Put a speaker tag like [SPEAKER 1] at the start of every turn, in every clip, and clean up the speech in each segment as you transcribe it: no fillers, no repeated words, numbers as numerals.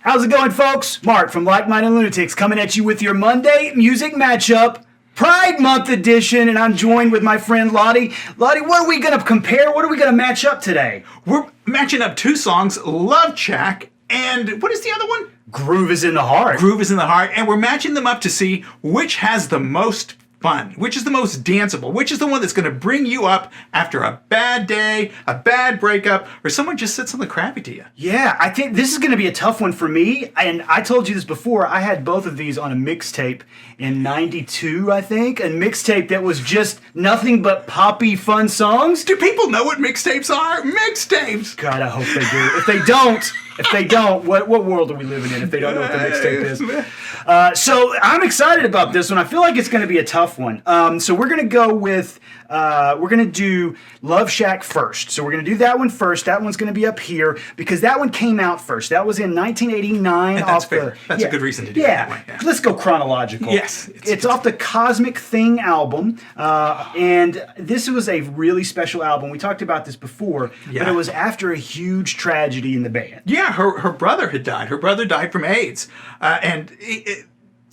[SPEAKER 1] How's it going, folks? Mark from Like-Minded Lunatics coming at you with your Monday music matchup, Pride Month edition, and I'm joined with my friend Ladi. Ladi, what are we going to compare? What are we going to match up today?
[SPEAKER 2] We're matching up two songs, Love Shack and what is the other one?
[SPEAKER 1] Groove is in the Heart.
[SPEAKER 2] Groove is in the Heart, and we're matching them up to see which has the most fun, which is the most danceable, which is the one that's going to bring you up after a bad day, a bad breakup, or someone just said something crappy to you.
[SPEAKER 1] Yeah, I think this is going to be a tough one for me, and I told you this before. I had both of these on a mixtape in '92, I think, a mixtape that was just nothing but poppy fun songs.
[SPEAKER 2] Do people know what mixtapes are? Mixtapes!
[SPEAKER 1] God, I hope they do. If they don't, what world are we living in if they don't know what the mixtape is? So I'm excited about this one. I feel like it's going to be a tough one. So we're going to go with, we're going to do Love Shack first. So we're going to do that one first. That one's going to be up here because that one came out first. That was in 1989.
[SPEAKER 2] And that's fair. That's a good reason to do it that way.
[SPEAKER 1] Yeah. Let's go chronological.
[SPEAKER 2] Yes.
[SPEAKER 1] It's off the Cosmic Thing album. And this was a really special album. We talked about this before, but it was after a huge tragedy in the band.
[SPEAKER 2] Yeah, her brother had died. Her brother died from AIDS.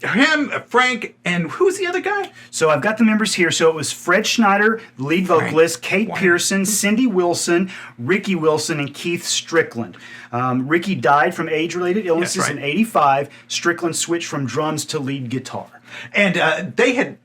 [SPEAKER 2] Him, Frank, and who's the other guy?
[SPEAKER 1] So I've got the members here. So it was Fred Schneider, lead vocalist, Kate Pearson, Cindy Wilson, Ricky Wilson, and Keith Strickland. Ricky died from age-related illnesses in '85. Strickland switched from drums to lead guitar.
[SPEAKER 2] And they had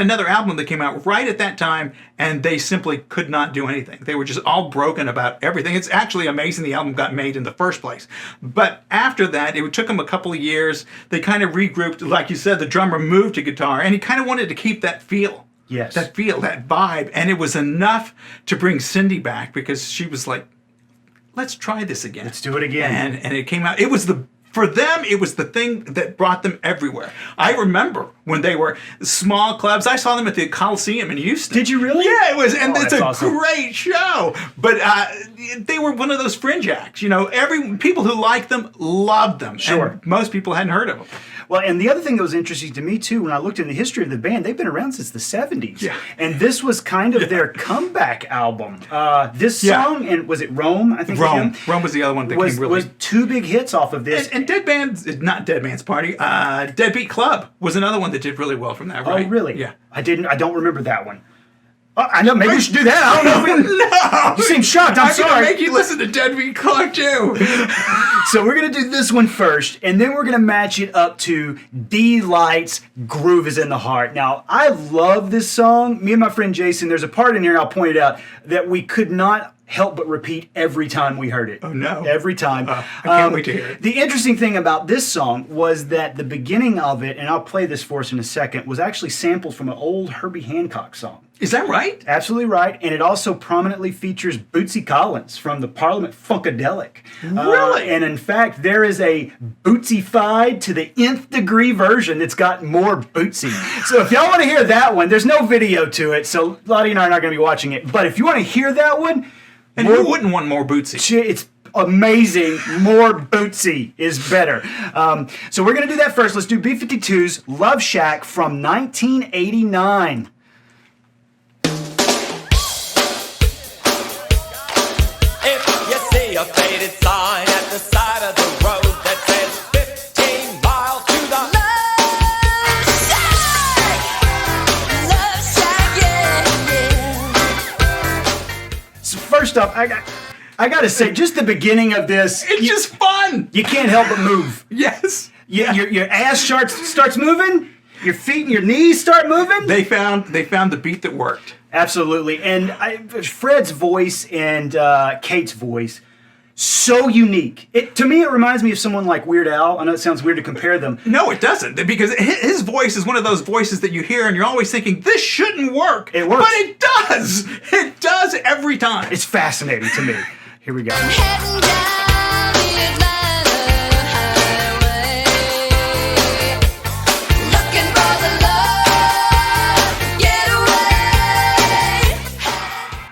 [SPEAKER 2] another album that came out right at that time, and they simply could not do anything. They were just all broken about everything. It's actually amazing the album got made in the first place. But after that, it took them a couple of years. They kind of regrouped. Like you said, the drummer moved to guitar, and he kind of wanted to keep that feel.
[SPEAKER 1] Yes.
[SPEAKER 2] That feel, that vibe. And it was enough to bring Cindy back because she was like, let's try this again.
[SPEAKER 1] Let's do it again.
[SPEAKER 2] And it came out. For them, it was the thing that brought them everywhere. I remember when they were small clubs. I saw them at the Coliseum in Houston.
[SPEAKER 1] Did you really?
[SPEAKER 2] Yeah, it was, and it's a
[SPEAKER 1] awesome.
[SPEAKER 2] Great show. But they were one of those fringe acts. You know, people who liked them loved them.
[SPEAKER 1] Sure.
[SPEAKER 2] And most people hadn't heard of them.
[SPEAKER 1] Well, and the other thing that was interesting to me, too, when I looked in the history of the band, they've been around since the 70s.
[SPEAKER 2] Yeah.
[SPEAKER 1] And this was kind of their comeback album. This song, and was it Rome, I think?
[SPEAKER 2] Rome was the other one that came really...
[SPEAKER 1] was two big hits off of this.
[SPEAKER 2] And not Dead Man's Party, Deadbeat Club was another one that did really well from that, right?
[SPEAKER 1] Oh, really?
[SPEAKER 2] Yeah.
[SPEAKER 1] I don't remember that one. I know, maybe we should do that. I don't know.
[SPEAKER 2] No!
[SPEAKER 1] You seem shocked. I'm sorry.
[SPEAKER 2] I'm going to make you listen to Deadbeat Club, too.
[SPEAKER 1] So we're going to do this one first, and then we're going to match it up to Deee-Lite's Groove is in the Heart. Now, I love this song. Me and my friend Jason, there's a part in here, I'll point it out, that we could not help but repeat every time we heard it.
[SPEAKER 2] Oh, no.
[SPEAKER 1] Every time.
[SPEAKER 2] I can't wait to hear it.
[SPEAKER 1] The interesting thing about this song was that the beginning of it, and I'll play this for us in a second, was actually sampled from an old Herbie Hancock song.
[SPEAKER 2] Is that right?
[SPEAKER 1] Absolutely right, and it also prominently features Bootsy Collins from the Parliament Funkadelic.
[SPEAKER 2] Really?
[SPEAKER 1] And in fact, there is a Bootsy-fied to the nth degree version that's got more Bootsy. So if y'all want to hear that one, there's no video to it, so Ladi and I are not going to be watching it. But if you want to hear that one...
[SPEAKER 2] And who wouldn't want more Bootsy?
[SPEAKER 1] It's amazing. More Bootsy is better. So we're going to do that first. Let's do B52s, Love Shack from 1989.
[SPEAKER 3] A faded sign at the side of the road that says 15 miles to the
[SPEAKER 4] Love Shack, yeah.
[SPEAKER 1] So first up, I got to say, just the beginning of this.
[SPEAKER 2] It's just fun.
[SPEAKER 1] You can't help but move.
[SPEAKER 2] Yes.
[SPEAKER 1] Your ass starts moving. Your feet and your knees start moving.
[SPEAKER 2] They found the beat that worked.
[SPEAKER 1] Absolutely. And Fred's voice and Kate's voice, so unique. To me, it reminds me of someone like Weird Al. I know it sounds weird to compare them.
[SPEAKER 2] No, it doesn't, because his voice is one of those voices that you hear and you're always thinking, this shouldn't work.
[SPEAKER 1] It works.
[SPEAKER 2] But it does. It does every time.
[SPEAKER 1] It's fascinating to me. Here we go.
[SPEAKER 4] Heading down the Atlanta highway, looking for the love getaway.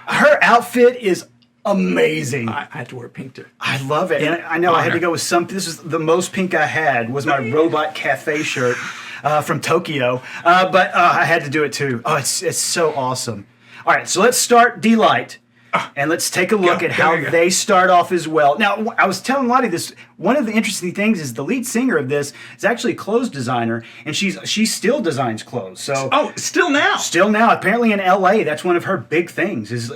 [SPEAKER 1] Her outfit is amazing.
[SPEAKER 2] I had to wear pink too.
[SPEAKER 1] I love it. And I know I had to go with something. This is the most pink I had was my Robot Cafe shirt from Tokyo. But I had to do it too. Oh, it's so awesome. All right, so let's start Deee-Lite. And let's take a look at how they start off as well. Now, I was telling Lottie this. One of the interesting things is the lead singer of this is actually a clothes designer, and she still designs clothes. So
[SPEAKER 2] still now.
[SPEAKER 1] Still now, apparently in LA, that's one of her big things is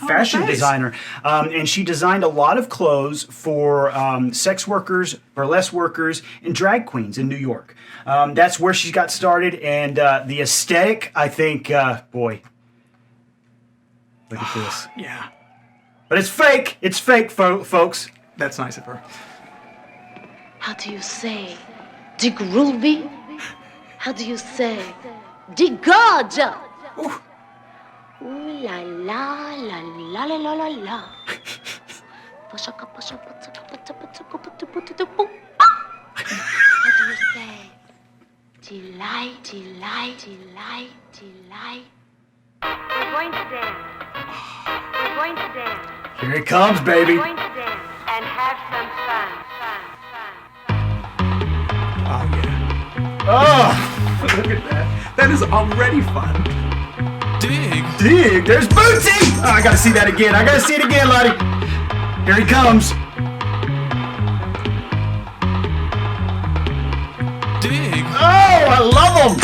[SPEAKER 1] fashion
[SPEAKER 2] nice.
[SPEAKER 1] designer, and she designed a lot of clothes for sex workers, burlesque workers, and drag queens in New York. That's where she got started, and the aesthetic, I think, boy. Look at this.
[SPEAKER 2] Yeah.
[SPEAKER 1] But it's fake. It's fake, folks.
[SPEAKER 2] That's nice of her.
[SPEAKER 4] How do you say? De groovy? How do you say? De gorgeous? Ooh la la la la la la la la. How do you say? Delight, delight, delight, delight.
[SPEAKER 5] We're going to dance. We're going to dance.
[SPEAKER 1] Here it comes, baby.
[SPEAKER 5] We're going to dance and have some fun.
[SPEAKER 2] Oh, yeah.
[SPEAKER 1] Oh,
[SPEAKER 2] Look at that. That is already fun.
[SPEAKER 1] dig. There's Bootsy. Oh, I gotta see that again. I gotta see it again, Lottie. Here he comes. Oh, I love him.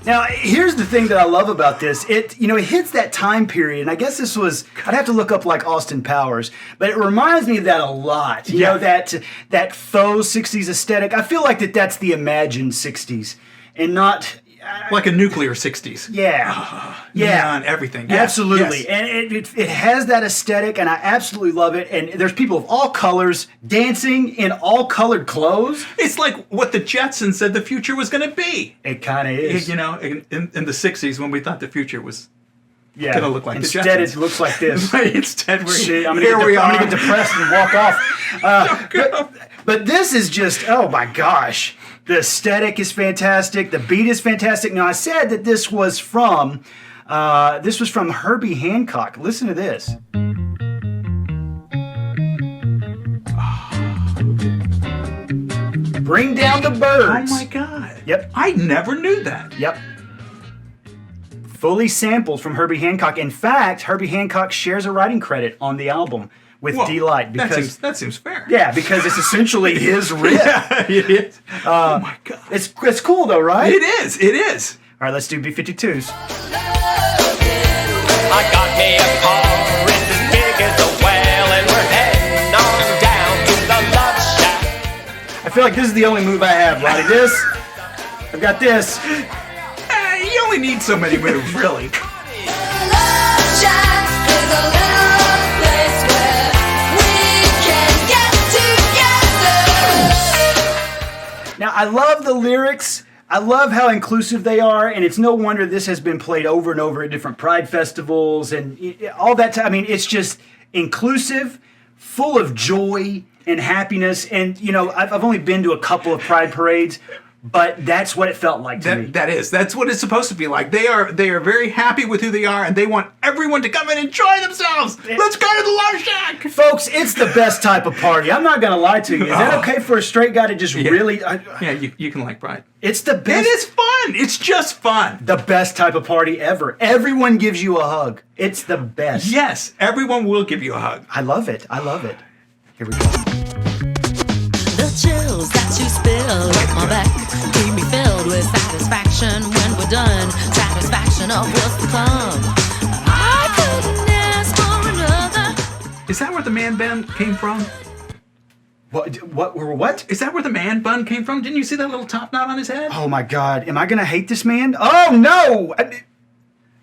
[SPEAKER 1] Now, here's the thing that I love about this. It hits that time period, and I guess this was, I'd have to look up like Austin Powers, but it reminds me of that a lot. You know, that faux 60s aesthetic. I feel like that's the imagined 60s and not...
[SPEAKER 2] Like a nuclear 60s.
[SPEAKER 1] Yeah.
[SPEAKER 2] Neon, everything. Yes,
[SPEAKER 1] Absolutely.
[SPEAKER 2] yes.
[SPEAKER 1] And it has that aesthetic, and I absolutely love it. And there's people of all colors dancing in all colored clothes.
[SPEAKER 2] It's like what the Jetsons said the future was going to be.
[SPEAKER 1] It kind of is.
[SPEAKER 2] You know, in the 60s when we thought the future was
[SPEAKER 1] Yeah.
[SPEAKER 2] going to look like the Jetsons.
[SPEAKER 1] Instead, it looks like this.
[SPEAKER 2] Instead,
[SPEAKER 1] Shit, I'm
[SPEAKER 2] here we
[SPEAKER 1] gonna
[SPEAKER 2] are.
[SPEAKER 1] get depressed and walk off. But this is just, oh my gosh. The aesthetic is fantastic. The beat is fantastic. Now, I said that this was from Herbie Hancock. Listen to this. Bring down the birds.
[SPEAKER 2] Oh my God.
[SPEAKER 1] Yep.
[SPEAKER 2] I never knew that.
[SPEAKER 1] Yep. Fully sampled from Herbie Hancock. In fact, Herbie Hancock shares a writing credit on the album with
[SPEAKER 2] Well,
[SPEAKER 1] Deee-Lite because
[SPEAKER 2] that seems fair.
[SPEAKER 1] yeah, because it's essentially his riff.
[SPEAKER 2] Yeah, it is. Oh my God.
[SPEAKER 1] It's cool though, right?
[SPEAKER 2] It is. It is.
[SPEAKER 1] All right, let's do B52s.
[SPEAKER 3] I got me a car, it's as big as a whale, and we're heading on down to the Love Shack.
[SPEAKER 1] I feel like this is the only move I have, Lottie. This, I've got this.
[SPEAKER 2] You only need so many moves, really.
[SPEAKER 4] Love Shack is a little place where we can get together.
[SPEAKER 1] Now, I love the lyrics. I love how inclusive they are, and it's no wonder this has been played over and over at different Pride festivals and all that time. I mean, it's just inclusive, full of joy and happiness. And, you know, I've only been to a couple of Pride parades, but that's what it felt like to me.
[SPEAKER 2] That's what it's supposed to be like. They are very happy with who they are, and they want everyone to come and enjoy themselves. Let's go to the Love Shack.
[SPEAKER 1] Folks, it's the best type of party. I'm not going to lie to you. Is that okay for a straight guy to just really...
[SPEAKER 2] Yeah, you can like Pride.
[SPEAKER 1] It's the best.
[SPEAKER 2] It is fun. It's just fun.
[SPEAKER 1] The best type of party ever. Everyone gives you a hug. It's the best.
[SPEAKER 2] Yes, everyone will give you a hug.
[SPEAKER 1] I love it. I love it. Here we go.
[SPEAKER 6] The chills that you spill up my back keep me filled with satisfaction when we're done. Satisfaction of what's to come. I couldn't ask for another.
[SPEAKER 2] Is that where the man bun came from?
[SPEAKER 1] What?
[SPEAKER 2] Is that where the man bun came from? Didn't you see that little top knot on his head?
[SPEAKER 1] Oh my God. Am I going to hate this man? Oh no.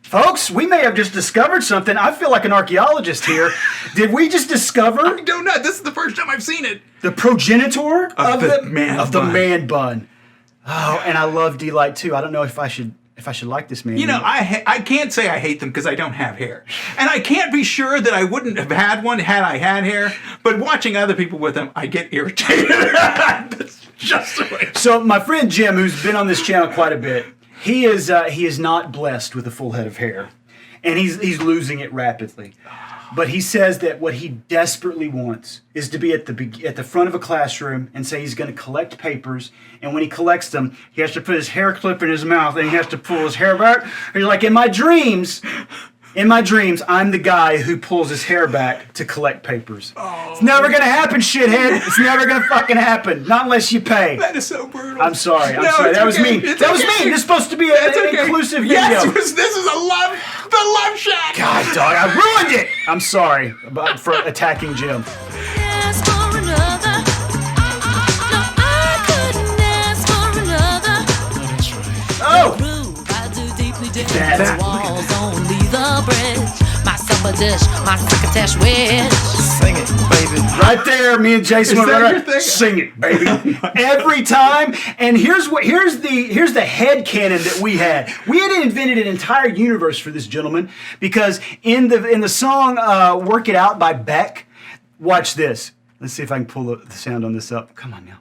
[SPEAKER 1] Folks, we may have just discovered something. I feel like an archaeologist here. Did we just discover
[SPEAKER 2] I don't know. This is the first time I've seen it.
[SPEAKER 1] the progenitor
[SPEAKER 2] Of the man
[SPEAKER 1] of the
[SPEAKER 2] bun.
[SPEAKER 1] man bun? Oh, and I love Deee-Lite too. I don't know if I should like this man.
[SPEAKER 2] You know, I can't say I hate them because I don't have hair. And I can't be sure that I wouldn't have had one had I had hair. But watching other people with them, I get irritated. That's just the way.
[SPEAKER 1] So my friend Jim, who's been on this channel quite a bit, he is not blessed with a full head of hair, and he's losing it rapidly. But he says that what he desperately wants is to be at the front of a classroom and say he's going to collect papers. And when he collects them, he has to put his hair clip in his mouth and he has to pull his hair back. And he's like, in my dreams, I'm the guy who pulls his hair back to collect papers. Oh. It's never going to happen, shithead. It's never going to fucking happen. Not unless you pay.
[SPEAKER 2] That is so brutal.
[SPEAKER 1] I'm sorry. That was mean. That was mean. This is supposed to be an inclusive video.
[SPEAKER 2] Yes, this is the Love Shack.
[SPEAKER 1] God, dog, I ruined it. I'm sorry for attacking Jim.
[SPEAKER 6] Ask for another. No, I couldn't ask for another.
[SPEAKER 1] Oh!
[SPEAKER 6] Groove, I do deeply dig
[SPEAKER 1] That-
[SPEAKER 6] the walls, only the bridge. My supper dish, my crocketesh wish.
[SPEAKER 7] Sing it, baby.
[SPEAKER 1] Right there, me and Jason went
[SPEAKER 2] that
[SPEAKER 1] right
[SPEAKER 2] your thing?
[SPEAKER 1] sing it, baby. Every time. And here's the head canon that we had. We had invented an entire universe for this gentleman because in the song "Work It Out" by Beck, watch this. Let's see if I can pull the sound on this up. Come on now.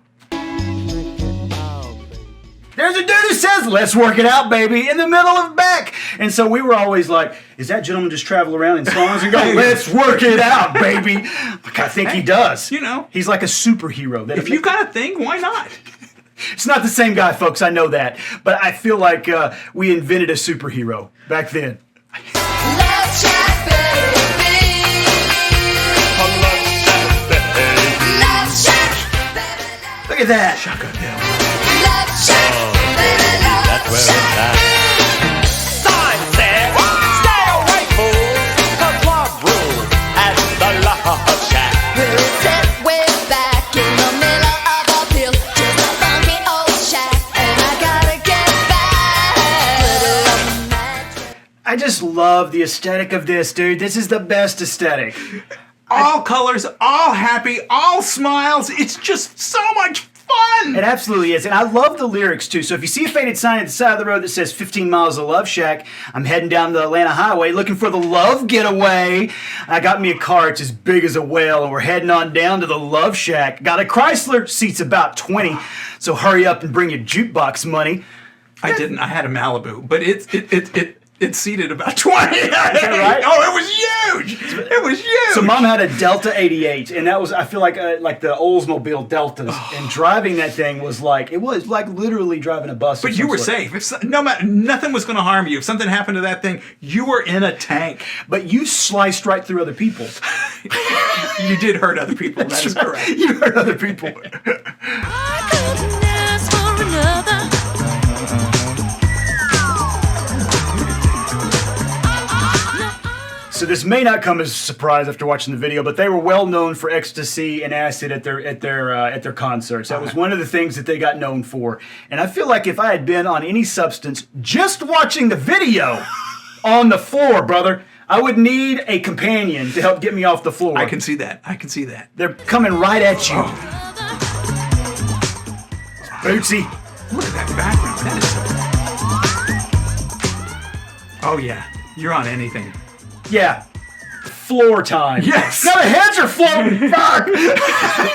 [SPEAKER 1] There's a dude who says, "Let's work it out, baby," in the middle of Beck. And so we were always like, is that gentleman just travel around in songs and go, "Let's work it out, baby"? Like, I think he does.
[SPEAKER 2] You know.
[SPEAKER 1] He's like a superhero.
[SPEAKER 2] If you've got a thing, why not?
[SPEAKER 1] It's not the same guy, folks. I know that. But I feel like we invented a superhero back then.
[SPEAKER 6] Love Shack, baby. Love Shack,
[SPEAKER 1] Look at that.
[SPEAKER 6] Love Shack, baby. Love Shack.
[SPEAKER 3] Sign said, stay away, fools, 'cause love rules at the Love Shack.
[SPEAKER 6] We're set way back in the middle of a pill, just a funky old shack, and I gotta get back.
[SPEAKER 1] I just love the aesthetic of this, dude. This is the best aesthetic.
[SPEAKER 2] All colors, all happy, all smiles. It's just so much fun.
[SPEAKER 1] It absolutely is. And I love the lyrics, too. So if you see a faded sign at the side of the road that says 15 miles of Love Shack, I'm heading down the Atlanta highway looking for the love getaway. I got me a car. It's as big as a whale, and we're heading on down to the Love Shack. Got a Chrysler. Seats about 20. So hurry up and bring your jukebox money.
[SPEAKER 2] I didn't. I had a Malibu, but it seated about 20. Is that
[SPEAKER 1] right?
[SPEAKER 2] Oh, it was huge. It was huge.
[SPEAKER 1] So Mom had a Delta 88, and that was, I feel like the Oldsmobile Deltas. And driving that thing was like literally driving a bus.
[SPEAKER 2] But you were safe. Nothing was going to harm you. If something happened to that thing, you were in a tank.
[SPEAKER 1] But you sliced right through other people.
[SPEAKER 2] You did hurt other people. That is correct.
[SPEAKER 1] You hurt other people.
[SPEAKER 6] I couldn't ask for another.
[SPEAKER 1] So this may not come as a surprise after watching the video, but they were well known for ecstasy and acid at their concerts. That was one of the things that they got known for. And I feel like if I had been on any substance, just watching the video on the floor, brother, I would need a companion to help get me off the floor.
[SPEAKER 2] I can see that. I can see that.
[SPEAKER 1] They're coming right at you. Bootsy.
[SPEAKER 2] Look at that background. That is so... Oh, yeah. You're on anything.
[SPEAKER 1] Yeah. Floor time.
[SPEAKER 2] Yes.
[SPEAKER 1] Now the heads are floating. Fuck.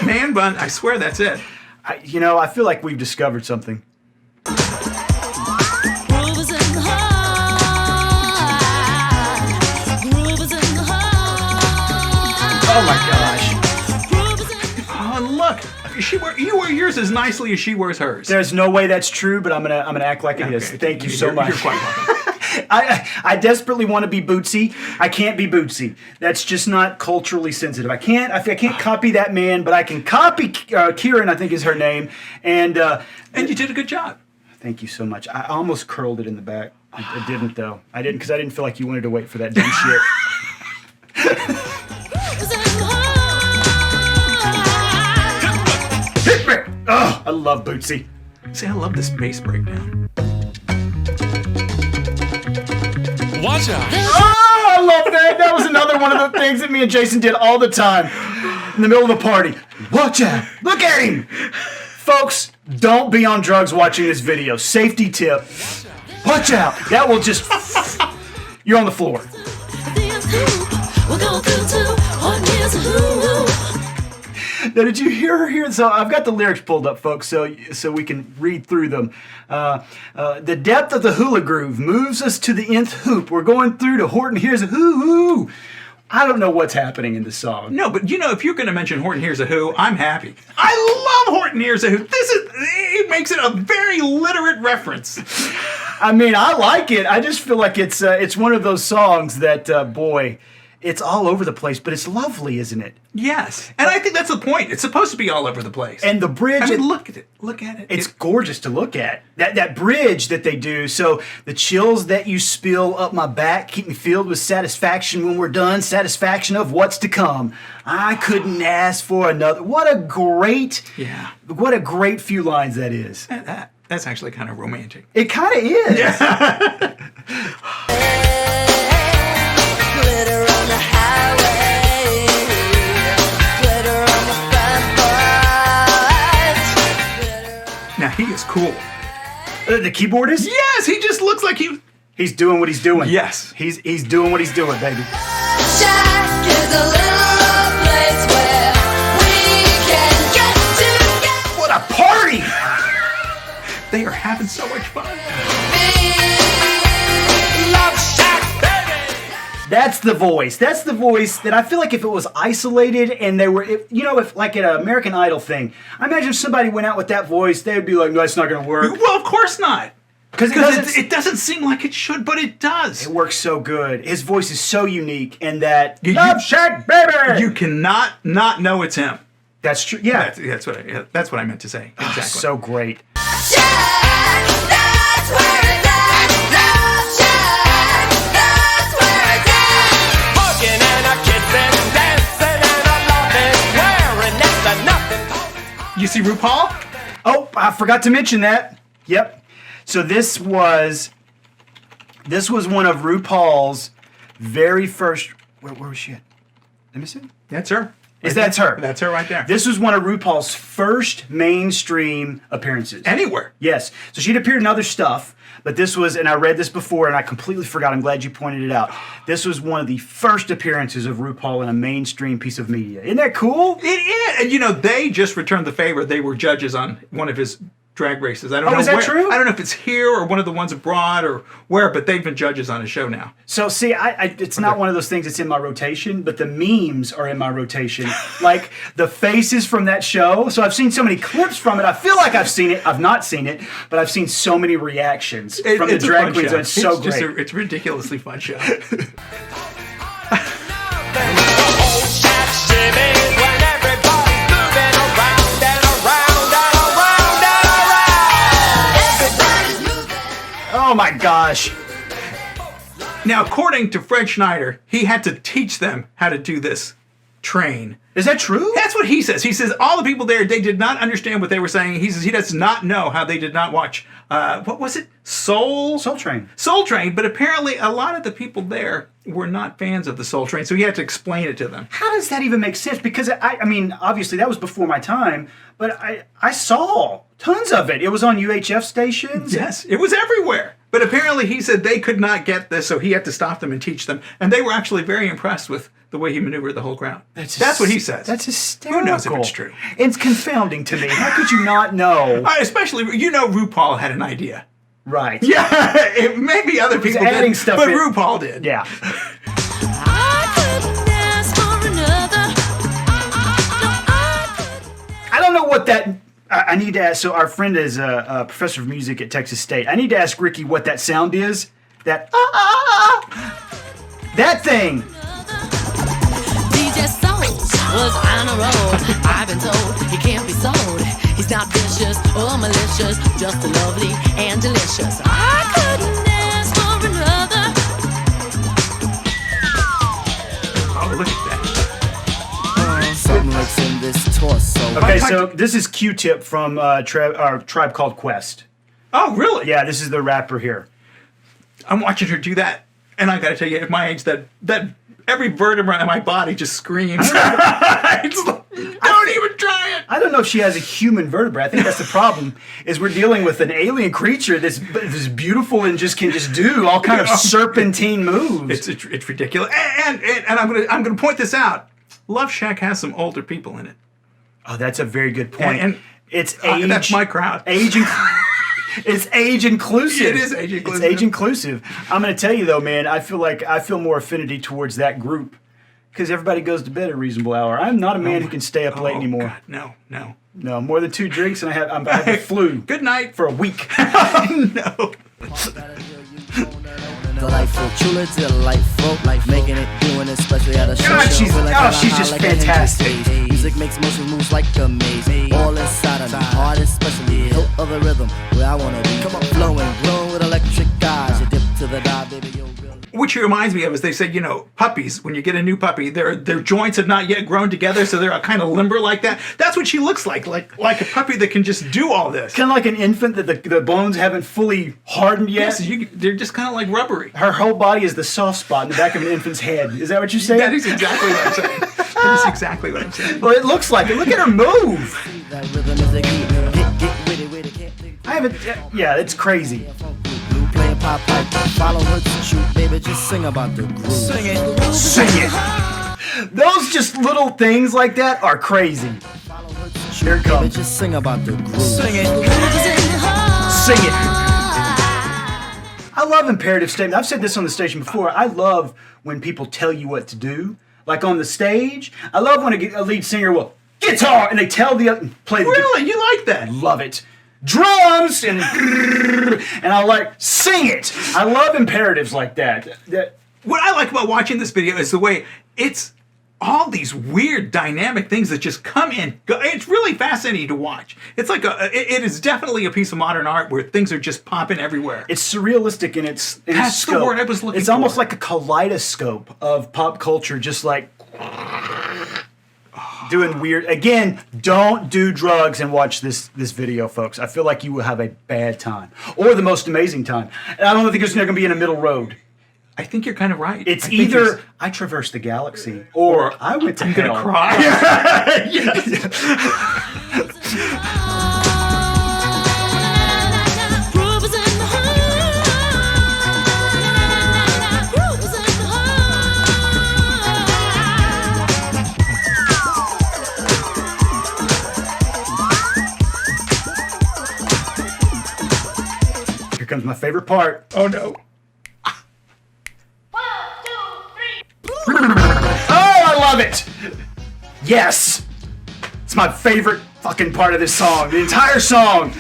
[SPEAKER 2] Man bun. I swear that's it.
[SPEAKER 1] I feel like we've discovered something.
[SPEAKER 6] Groove is in the heart. Groove is in the heart.
[SPEAKER 1] Oh my gosh.
[SPEAKER 6] Groove is in the
[SPEAKER 2] Oh, and look. You wear yours as nicely as she wears hers.
[SPEAKER 1] There's no way that's true, but I'm gonna act like it is.
[SPEAKER 2] Okay.
[SPEAKER 1] Thank you so much.
[SPEAKER 2] You're quite welcome.
[SPEAKER 1] I desperately want to be Bootsy. I can't be Bootsy. That's just not culturally sensitive. I can't copy that man, but I can copy Kieran, I think is her name. And
[SPEAKER 2] you did a good job.
[SPEAKER 1] thank you so much. I almost curled it in the back. I didn't though. I didn't because I didn't feel like you wanted to wait for that dumb shit. Hit me! Oh, I love Bootsy.
[SPEAKER 2] See, I love this bass breakdown.
[SPEAKER 7] Watch out.
[SPEAKER 1] Oh, I love that. That was another one of the things that me and Jason did all the time in the middle of a party. Watch out. Look at him. Folks, don't be on drugs watching this video. Safety tip. Watch out. That will just... You're on the floor. Now, did you hear her here? So I've got the lyrics pulled up, folks, so we can read through them. The depth of the hula groove moves us to the nth hoop. We're going through to Horton. Here's a hoo-hoo. I don't know what's happening in the song.
[SPEAKER 2] No, but if you're going to mention Horton Hears a Who, I'm happy. I love Horton Hears a Who. It makes it a very literate reference.
[SPEAKER 1] I mean, I like it. I just feel like it's one of those songs that, boy, it's all over the place, but it's lovely, isn't it?
[SPEAKER 2] Yes, and I think that's the point. It's supposed to be all over the place.
[SPEAKER 1] And the bridge.
[SPEAKER 2] I mean, look at it. Look at it.
[SPEAKER 1] It's gorgeous to look at. That bridge that they do. So the chills that you spill up my back keep me filled with satisfaction when we're done. Satisfaction of what's to come. I couldn't ask for another. What a great few lines that is.
[SPEAKER 2] That's actually kind of romantic.
[SPEAKER 1] It kind of is.
[SPEAKER 2] Yeah.
[SPEAKER 6] Glitter on the highway, glitter on the front porch.
[SPEAKER 2] Now he is cool.
[SPEAKER 1] The keyboardist?
[SPEAKER 2] Yes, he just looks like
[SPEAKER 1] He's doing what he's doing.
[SPEAKER 2] Yes.
[SPEAKER 1] He's doing what he's doing, baby.
[SPEAKER 6] Shack is a little place where we can get together.
[SPEAKER 1] What a party!
[SPEAKER 2] They are having so much fun.
[SPEAKER 3] Love Shack, baby.
[SPEAKER 1] That's the voice. That's the voice that I feel like if it was isolated and they were, if like at an American Idol thing, I imagine if somebody went out with that voice, they would be like, no, it's not going to work.
[SPEAKER 2] Well, of course not.
[SPEAKER 1] Because
[SPEAKER 2] it doesn't seem like it should, but it does.
[SPEAKER 1] It works so good. His voice is so unique, and that Love Shack, baby.
[SPEAKER 2] You cannot not know it's him.
[SPEAKER 1] That's true. Yeah,
[SPEAKER 2] That's what I meant to say. Exactly.
[SPEAKER 1] so great.
[SPEAKER 6] Shack, that's where it's at. Love Shack, that's where it's at.
[SPEAKER 3] Hugging and a kissing, dancing and a loving, wearing next to nothing.
[SPEAKER 2] You see RuPaul?
[SPEAKER 1] Oh, I forgot to mention that. Yep. So this was one of RuPaul's very first. Where was she at? Let me see.
[SPEAKER 2] That's her.
[SPEAKER 1] That's her.
[SPEAKER 2] That's her right there.
[SPEAKER 1] This was one of RuPaul's first mainstream appearances.
[SPEAKER 2] Anywhere.
[SPEAKER 1] Yes. So she'd appeared in other stuff, but this was, and I read this before and I completely forgot. I'm glad you pointed it out. This was one of the first appearances of RuPaul in a mainstream piece of media. Isn't that cool?
[SPEAKER 2] It is. And they just returned the favor. They were judges on one of his drag races. I don't know.
[SPEAKER 1] Is that
[SPEAKER 2] where.
[SPEAKER 1] true?
[SPEAKER 2] I don't know if it's here or one of the ones abroad or where, but they've been judges on his show now.
[SPEAKER 1] So see, it's not one of those things that's in my rotation, but the memes are in my rotation. Like the faces from that show. So I've seen so many clips from it. I feel like I've seen it. I've not seen it, but I've seen so many reactions from the
[SPEAKER 2] It's a
[SPEAKER 1] drag
[SPEAKER 2] fun
[SPEAKER 1] queens.
[SPEAKER 2] show.
[SPEAKER 1] It's so great.
[SPEAKER 2] It's a ridiculously fun show.
[SPEAKER 1] Oh my gosh.
[SPEAKER 2] Now, according to Fred Schneider, he had to teach them how to do this train.
[SPEAKER 1] Is that true?
[SPEAKER 2] That's what he says. He says all the people there, they did not understand what they were saying. He says he does not know how they did not watch, what was it? Soul
[SPEAKER 1] Train.
[SPEAKER 2] Soul Train, but apparently a lot of the people there were not fans of the Soul Train, so he had to explain it to them.
[SPEAKER 1] How does that even make sense? Because I mean, obviously that was before my time, but I saw tons of it. It was on UHF stations.
[SPEAKER 2] Yes, it was everywhere. But apparently he said they could not get this, so he had to stop them and teach them. And they were actually very impressed with the way he maneuvered the whole crowd. That's what he says.
[SPEAKER 1] That's hysterical.
[SPEAKER 2] Who knows if it's true?
[SPEAKER 1] It's confounding to me. How could you not know?
[SPEAKER 2] Especially, RuPaul had an idea.
[SPEAKER 1] Right.
[SPEAKER 2] Yeah, maybe other people
[SPEAKER 1] adding
[SPEAKER 2] did,
[SPEAKER 1] stuff
[SPEAKER 2] but
[SPEAKER 1] in.
[SPEAKER 2] RuPaul did.
[SPEAKER 1] Yeah.
[SPEAKER 6] I couldn't ask for another.
[SPEAKER 1] I don't know what that. I need to ask. So our friend is a professor of music at Texas State. I need to ask Ricky what that sound is. That that thing.
[SPEAKER 6] DJ Soul was on a roll. I've been told he can't be sold. He's not vicious or malicious, just lovely and delicious. I couldn't ask for another.
[SPEAKER 2] Oh, look at that.
[SPEAKER 8] Something lurks in this torso.
[SPEAKER 1] Okay, so this is Q-Tip from Tribe Called Quest.
[SPEAKER 2] Oh, really?
[SPEAKER 1] Yeah, this is the rapper here.
[SPEAKER 2] I'm watching her do that, and I got to tell you, at my age, that every vertebra in my body just screams. It's like, don't even try it.
[SPEAKER 1] I don't know if she has a human vertebra. I think that's the problem. Is we're dealing with an alien creature that's beautiful and can just do all kind of serpentine moves.
[SPEAKER 2] It's ridiculous. And I'm gonna point this out. Love Shack has some older people in it.
[SPEAKER 1] Oh, that's a very good point.
[SPEAKER 2] And
[SPEAKER 1] it's age.
[SPEAKER 2] That's my crowd.
[SPEAKER 1] It's age inclusive.
[SPEAKER 2] It is age inclusive.
[SPEAKER 1] It's age inclusive. I'm going to tell you though, man. I feel more affinity towards that group Because everybody goes to bed at a reasonable hour. I'm not a man who can stay up late anymore.
[SPEAKER 2] God, no.
[SPEAKER 1] No, more than 2 drinks and I have the flu.
[SPEAKER 2] Good night.
[SPEAKER 1] For a week.
[SPEAKER 2] No.
[SPEAKER 8] Delightful, truly delightful. Life making it, doing it, especially at a show.
[SPEAKER 1] God, she's just fantastic.
[SPEAKER 8] Music makes motion moves like a maze. All inside of me, heart especially. Hilt of the rhythm, where I wanna be. Come on, flowing, glowing with electric eyes. You dip to the dive, baby, yo.
[SPEAKER 2] Which reminds me of is they said, puppies, when you get a new puppy, their joints have not yet grown together, so they're kind of limber like that. That's what she looks like a puppy that can just do all this.
[SPEAKER 1] Kind of like an infant that the bones haven't fully hardened yet.
[SPEAKER 2] Yes, they're just kind of like rubbery.
[SPEAKER 1] Her whole body is the soft spot in the back of an infant's head. Is that what you're saying?
[SPEAKER 2] That is exactly what I'm saying. That is exactly what I'm saying.
[SPEAKER 1] Well, it looks like it. Look at her move.
[SPEAKER 8] That rhythm is the key. Get with it, can't think.
[SPEAKER 1] I haven't. Yeah, it's crazy.
[SPEAKER 8] Playing pop pipe, follow her to shoot, baby, just sing about the groove. Sing it.
[SPEAKER 1] Sing it. Those just little things like that are crazy. Here it comes.
[SPEAKER 8] Baby, just sing about the groove. Sing it.
[SPEAKER 1] Sing it. I love imperative statement. I've said this on the station before. I love when people tell you what to do. Like on the stage, I love when a lead singer will guitar and they tell the other play the
[SPEAKER 2] Really? You like that?
[SPEAKER 1] love it. Drums and I like sing it. I love imperatives like that.
[SPEAKER 2] What I like about watching this video is the way it's all these weird dynamic things that just come in. It's really fascinating to watch. It's like it is definitely a piece of modern art where things are just popping everywhere.
[SPEAKER 1] It's surrealistic in its
[SPEAKER 2] That's
[SPEAKER 1] scope.
[SPEAKER 2] the word I was looking
[SPEAKER 1] It's
[SPEAKER 2] for.
[SPEAKER 1] almost like a kaleidoscope of pop culture, just like doing weird. Again, don't do drugs and watch this video, folks. I feel like you will have a bad time or the most amazing time. And I don't think it's going to be in a middle road.
[SPEAKER 2] I think you're kind of right.
[SPEAKER 1] It's either I traversed the galaxy or I went to
[SPEAKER 2] I'm
[SPEAKER 1] hell.
[SPEAKER 2] gonna cry.
[SPEAKER 1] Here comes my favorite part.
[SPEAKER 2] Oh no.
[SPEAKER 1] Oh, I love it! Yes! It's my favorite fucking part of this song. The entire song.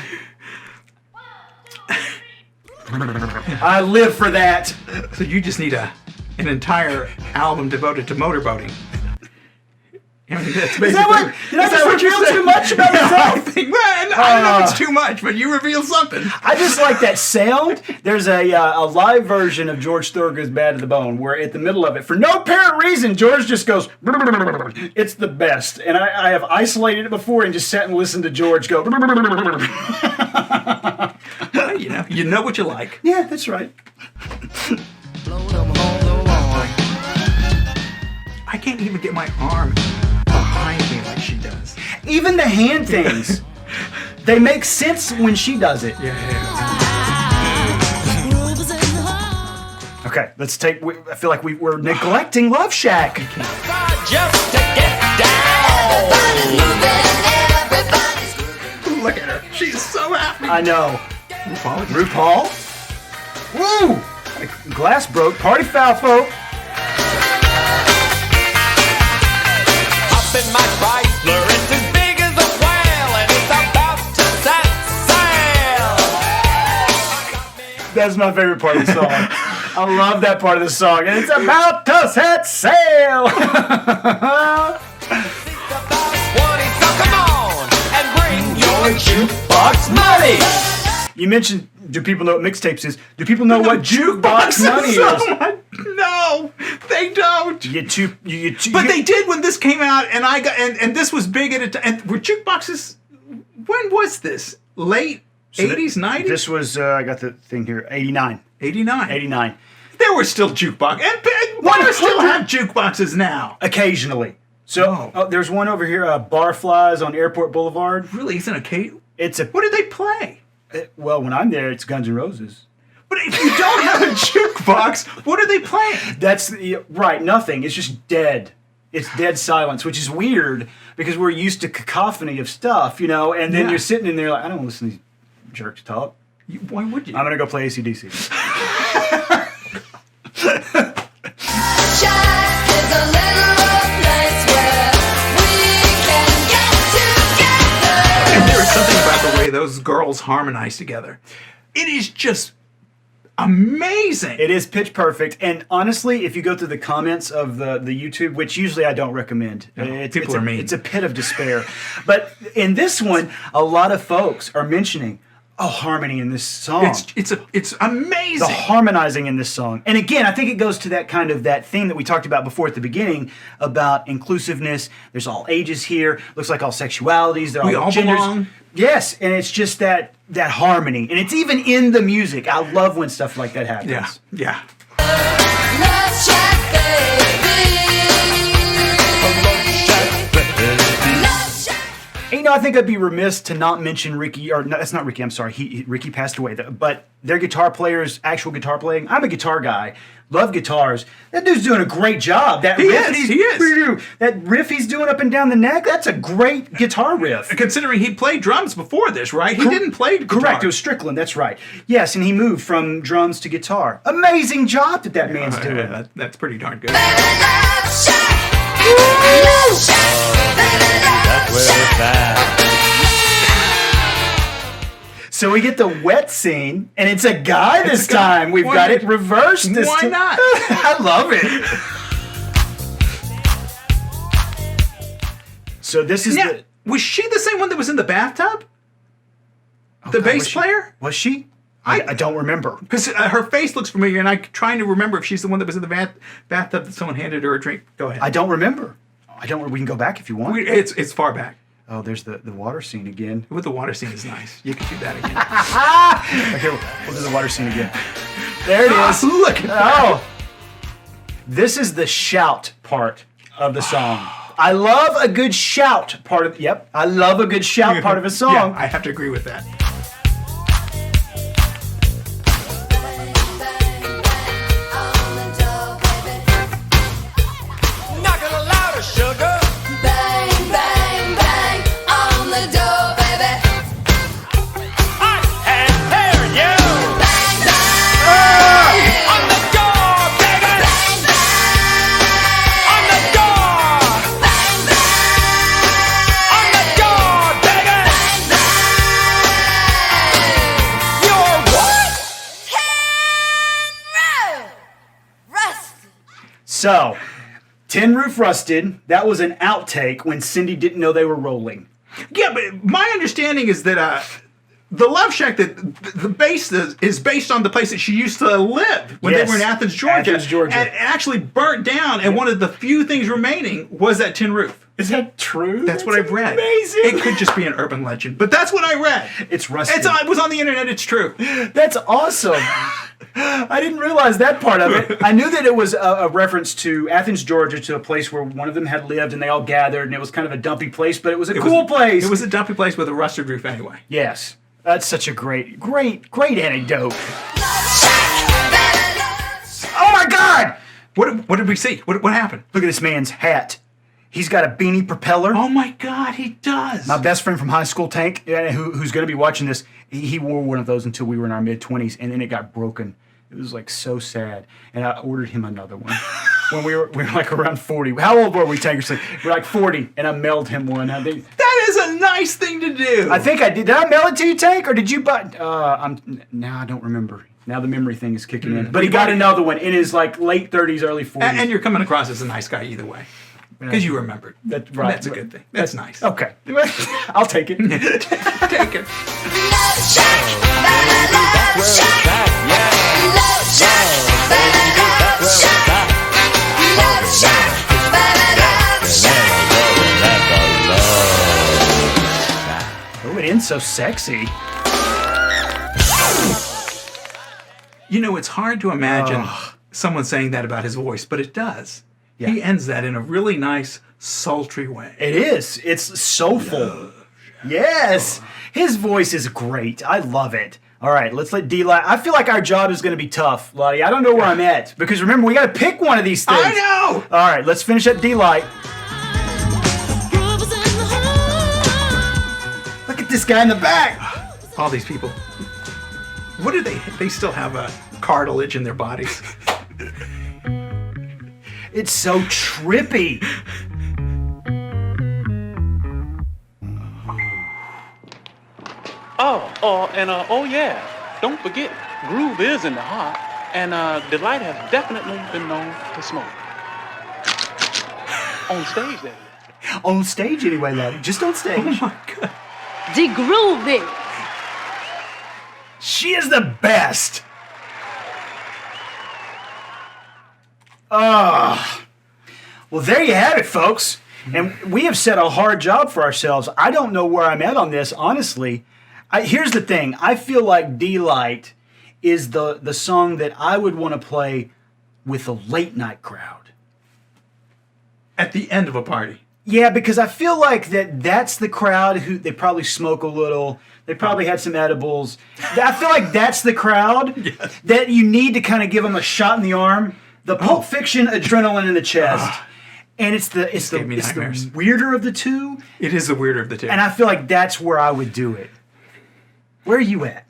[SPEAKER 1] I live for that.
[SPEAKER 2] So you just need an entire album devoted to motorboating. I mean, that's
[SPEAKER 1] Is that what? Did I just reveal too much about myself?
[SPEAKER 2] I think, man, I don't know if it's too much, but you revealed something.
[SPEAKER 1] I just like that sound. There's a live version of George Thorogood's Bad to the Bone where at the middle of it, for no apparent reason, George just goes, it's the best. And I have isolated it before and just sat and listened to George go,
[SPEAKER 2] You know what you like.
[SPEAKER 1] yeah, that's right.
[SPEAKER 2] I can't even get my arm behind me like she does.
[SPEAKER 1] Even the hand things, they make sense when she does it.
[SPEAKER 2] Yeah.
[SPEAKER 1] Okay, let's take. I feel like we're neglecting Love Shack.
[SPEAKER 3] Just to get down.
[SPEAKER 2] Look at her. She's so happy.
[SPEAKER 1] I know. RuPaul. Woo! Glass broke. Party foul, folk.
[SPEAKER 3] Up in my Chrysler, it's as big as a whale, and it's about to set sail.
[SPEAKER 1] That's my favorite part of the song. I love that part of the song, and it's about to set sail.
[SPEAKER 3] So come on and bring your jukebox money.
[SPEAKER 1] You mentioned, do people know what mixtapes is? Do people know what jukebox money is?
[SPEAKER 2] No, they don't.
[SPEAKER 1] But
[SPEAKER 2] They did when this came out, and I got and this was big at a time. And were jukeboxes? When was this? Late 80s, 90s?
[SPEAKER 1] This was, I got the thing here, 89.
[SPEAKER 2] 89.
[SPEAKER 1] 89.
[SPEAKER 2] There were still jukebox, and bars still have jukeboxes now.
[SPEAKER 1] Occasionally. So there's one over here, Barflies on Airport Boulevard.
[SPEAKER 2] Really, it's an occasion.
[SPEAKER 1] What
[SPEAKER 2] did they play?
[SPEAKER 1] Well, when I'm there, it's Guns N' Roses.
[SPEAKER 2] But if you don't have a jukebox, what are they playing?
[SPEAKER 1] That's right. Nothing. It's just dead. It's dead silence, which is weird because we're used to cacophony of stuff, and then you're sitting in there like, I don't want to listen to these jerks talk.
[SPEAKER 2] Why would you?
[SPEAKER 1] I'm going to go play AC/DC.
[SPEAKER 6] Jack is a little
[SPEAKER 2] girls harmonize together. It is just amazing.
[SPEAKER 1] It is pitch perfect, and honestly, if you go through the comments of the YouTube, which usually I don't recommend,
[SPEAKER 2] people are mean.
[SPEAKER 1] It's a pit of despair. But in this one, a lot of folks are mentioning, harmony in this song.
[SPEAKER 2] It's amazing.
[SPEAKER 1] The harmonizing in this song, and again, I think it goes to that kind of that theme that we talked about before at the beginning about inclusiveness. There's all ages here. Looks like all sexualities.
[SPEAKER 2] We all
[SPEAKER 1] genders.
[SPEAKER 2] belong.
[SPEAKER 1] Yes, and it's just that harmony, and it's even in the music. I love when stuff like that happens.
[SPEAKER 2] Yeah.
[SPEAKER 1] And, I think I'd be remiss to not mention Ricky, or no, that's not Ricky, I'm sorry, Ricky passed away, but their guitar players, actual guitar playing, I'm a guitar guy, love guitars, that dude's doing a great job. He is. That riff he's doing up and down the neck, that's a great guitar riff.
[SPEAKER 2] Considering he played drums before this, right? He didn't play guitar.
[SPEAKER 1] Correct, it was Strickland, that's right. Yes, and he moved from drums to guitar. Amazing job that man's doing.
[SPEAKER 2] That's pretty darn good.
[SPEAKER 1] So we get the wet scene, and it's a guy this time. We've got it reversed this time.
[SPEAKER 2] Why not?
[SPEAKER 1] I love it. So this is
[SPEAKER 2] was she the same one that was in the bathtub? The bass player?
[SPEAKER 1] Was she? I don't remember.
[SPEAKER 2] Because her face looks familiar, and I'm trying to remember if she's the one that was in the bathtub that someone handed her a drink. Go ahead.
[SPEAKER 1] I don't remember. We can go back if you want.
[SPEAKER 2] It's far back.
[SPEAKER 1] Oh, there's the water scene again.
[SPEAKER 2] With the water scene is nice. You can do that again.
[SPEAKER 1] Okay, we'll do the water scene again. There it is.
[SPEAKER 2] Look at that.
[SPEAKER 1] This is the shout part of the song. I love a good shout part of. Yep, I love a good shout part of a song.
[SPEAKER 2] Yeah, I have to agree with that.
[SPEAKER 3] Knock it louder, sugar.
[SPEAKER 6] Bang, bang, bang on the door, baby.
[SPEAKER 3] I can hear you.
[SPEAKER 6] Bang, bang
[SPEAKER 3] On the door, baby.
[SPEAKER 6] bang, bang,
[SPEAKER 3] On the door.
[SPEAKER 6] bang, bang,
[SPEAKER 3] On the door, baby. You're what?
[SPEAKER 6] Rusted.
[SPEAKER 1] So, Tin Roof Rusted. That was an outtake when Cindy didn't know they were rolling.
[SPEAKER 2] Yeah, but my understanding is that the Love Shack, that the base is based on the place that she used to live when they were in Athens, Georgia. And it actually burnt down, and one of the few things remaining was that tin roof.
[SPEAKER 1] Is that true?
[SPEAKER 2] That's what I've read.
[SPEAKER 1] Amazing.
[SPEAKER 2] It could just be an urban legend, but that's what I read.
[SPEAKER 1] It's rusted.
[SPEAKER 2] It was on the internet. It's true.
[SPEAKER 1] That's awesome. I didn't realize that part of it. I knew that it was a reference to Athens, Georgia, to a place where one of them had lived and they all gathered, and it was kind of a dumpy place, but it was a cool place.
[SPEAKER 2] It was a dumpy place with a rusted roof anyway.
[SPEAKER 1] Yes. That's such a great anecdote. Oh my God!
[SPEAKER 2] What did we see? What happened?
[SPEAKER 1] Look at this man's hat. He's got a beanie propeller.
[SPEAKER 2] Oh my God, he does.
[SPEAKER 1] My best friend from high school, Tank, who's going to be watching this, he wore one of those until we were in our mid-20s, and then it got broken. It was like so sad, and I ordered him another one when we were like around 40. How old were we, Tank? We're like 40, and I mailed him one.
[SPEAKER 2] That is a nice thing to do.
[SPEAKER 1] I think I did. Did I mail it to you, Tank, or did you buy? Now I don't remember. Now the memory thing is kicking in. But he got another one in his like late 30s, early 40s.
[SPEAKER 2] And you're coming across as a nice guy either way. Because you remembered.
[SPEAKER 1] That's right.
[SPEAKER 2] That's a good thing. That's nice.
[SPEAKER 1] Okay. I'll take it.
[SPEAKER 2] Take it.
[SPEAKER 1] Oh, it ends so sexy.
[SPEAKER 2] You know, it's hard to imagine someone saying that about his voice, but it does. Yeah. He ends that in a really nice, sultry way.
[SPEAKER 1] It is. It's soulful. Yes. His voice is great. I love it. All right, let's let Deee-Lite. I feel like our job is going to be tough, Ladi. I don't know where I'm at. Because remember, we got to pick one of these things.
[SPEAKER 2] I know!
[SPEAKER 1] All right, let's finish up Deee-Lite. Look at this guy in the back.
[SPEAKER 2] All these people. What do they still have a cartilage in their bodies.
[SPEAKER 1] It's so trippy.
[SPEAKER 9] Oh yeah, don't forget, groove is in the heart, and Deee-Lite has definitely been known to smoke. On stage, that is.
[SPEAKER 1] On stage anyway, Ladi. Just on stage.
[SPEAKER 2] Oh my God.
[SPEAKER 4] The groovy.
[SPEAKER 1] She is the best. Ah. Well, there you have it, folks. And we have set a hard job for ourselves. I don't know where I'm at on this, honestly. Here's the thing. I feel like Deee-Lite is the song that I would want to play with a late night crowd.
[SPEAKER 2] At the end of a party.
[SPEAKER 1] Yeah, because I feel like that's the crowd who they probably smoke a little. They probably had some edibles. I feel like that's the crowd that you need to kind of give them a shot in the arm, the Pulp Fiction adrenaline in the chest. And it's the weirder of the two.
[SPEAKER 2] It is the weirder of the two.
[SPEAKER 1] And I feel like that's where I would do it. Where are you at?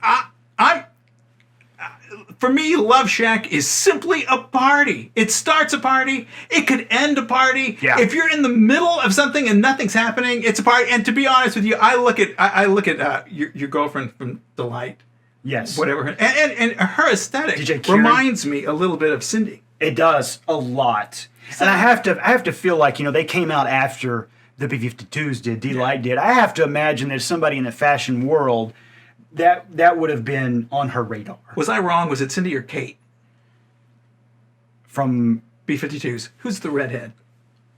[SPEAKER 2] For me, Love Shack is simply a party. It starts a party. It could end a party.
[SPEAKER 1] Yeah.
[SPEAKER 2] If you're in the middle of something and nothing's happening, it's a party. And to be honest with you, I look at your girlfriend from Deee-Lite.
[SPEAKER 1] Yes.
[SPEAKER 2] Whatever. And her aesthetic
[SPEAKER 1] DJ Kieran.
[SPEAKER 2] reminds me a little bit of Cindy.
[SPEAKER 1] It does a lot. And I have to feel like, they came out after the B52s did, Deee-Lite did. I have to imagine there's somebody in the fashion world that would have been on her radar.
[SPEAKER 2] Was I wrong? Was it Cindy or Kate?
[SPEAKER 1] From
[SPEAKER 2] B52s. Who's the redhead?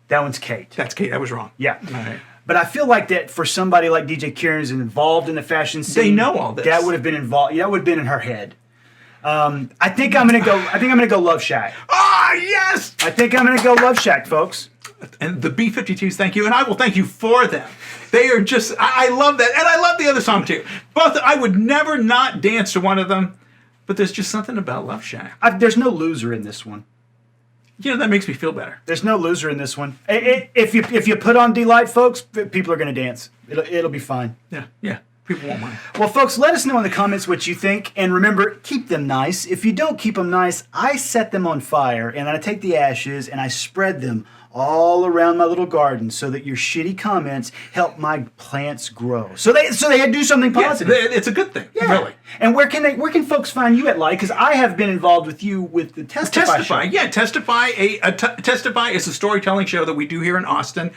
[SPEAKER 1] That one's Kate.
[SPEAKER 2] That's Kate. I was wrong.
[SPEAKER 1] Yeah.
[SPEAKER 2] All right.
[SPEAKER 1] But I feel like that for somebody like DJ Kieran is involved in the fashion scene.
[SPEAKER 2] They know all this.
[SPEAKER 1] That would have been involved. That would have been in her head. I think I'm gonna go Love Shack.
[SPEAKER 2] Ah, yes!
[SPEAKER 1] I think I'm gonna go Love Shack, folks.
[SPEAKER 2] And the B52s, thank you, and I will thank you for them. They are just, I love that, and I love the other song too. Both, I would never not dance to one of them, but there's just something about Love Shack.
[SPEAKER 1] There's no loser in this one.
[SPEAKER 2] That makes me feel better.
[SPEAKER 1] There's no loser in this one. If you put on Deee-Lite, folks, people are gonna dance. It'll be fine.
[SPEAKER 2] Yeah. People won't mind.
[SPEAKER 1] Well, folks, let us know in the comments what you think. And remember, keep them nice. If you don't keep them nice, I set them on fire. And then I take the ashes and I spread them all around my little garden so that your shitty comments help my plants grow. So they do something positive.
[SPEAKER 2] Yes, it's a good thing, really.
[SPEAKER 1] And where can folks find you at, Ladi? Because I have been involved with you with the Testify show.
[SPEAKER 2] Yeah, Testify. Testify is a storytelling show that we do here in Austin.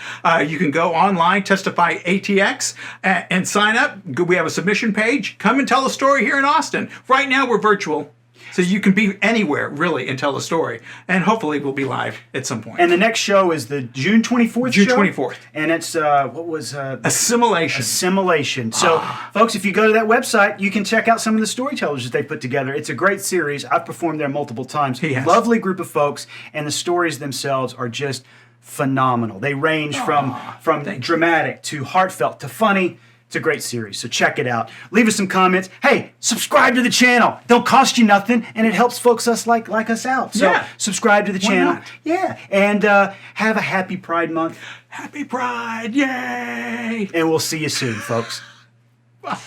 [SPEAKER 2] You can go online, Testify ATX, and sign up. We have a submission page. Come and tell a story here in Austin. Right now we're virtual, so you can be anywhere, really, and tell a story. And hopefully we'll be live at some point.
[SPEAKER 1] And the next show is the June 24th
[SPEAKER 2] June
[SPEAKER 1] show?
[SPEAKER 2] 24th.
[SPEAKER 1] And it's,
[SPEAKER 2] Assimilation.
[SPEAKER 1] Assimilation. So, folks, if you go to that website, you can check out some of the storytellers that they put together. It's a great series. I've performed there multiple times.
[SPEAKER 2] He has.
[SPEAKER 1] Lovely group of folks, and the stories themselves are just phenomenal. They range from dramatic to heartfelt to funny. It's a great series, so check it out. Leave us some comments. Hey, subscribe to the channel. Don't cost you nothing, and it helps folks like us out. So subscribe to the channel.
[SPEAKER 2] Not?
[SPEAKER 1] Yeah, and have a happy Pride Month.
[SPEAKER 2] Happy Pride, yay!
[SPEAKER 1] And we'll see you soon, folks.
[SPEAKER 2] Bye.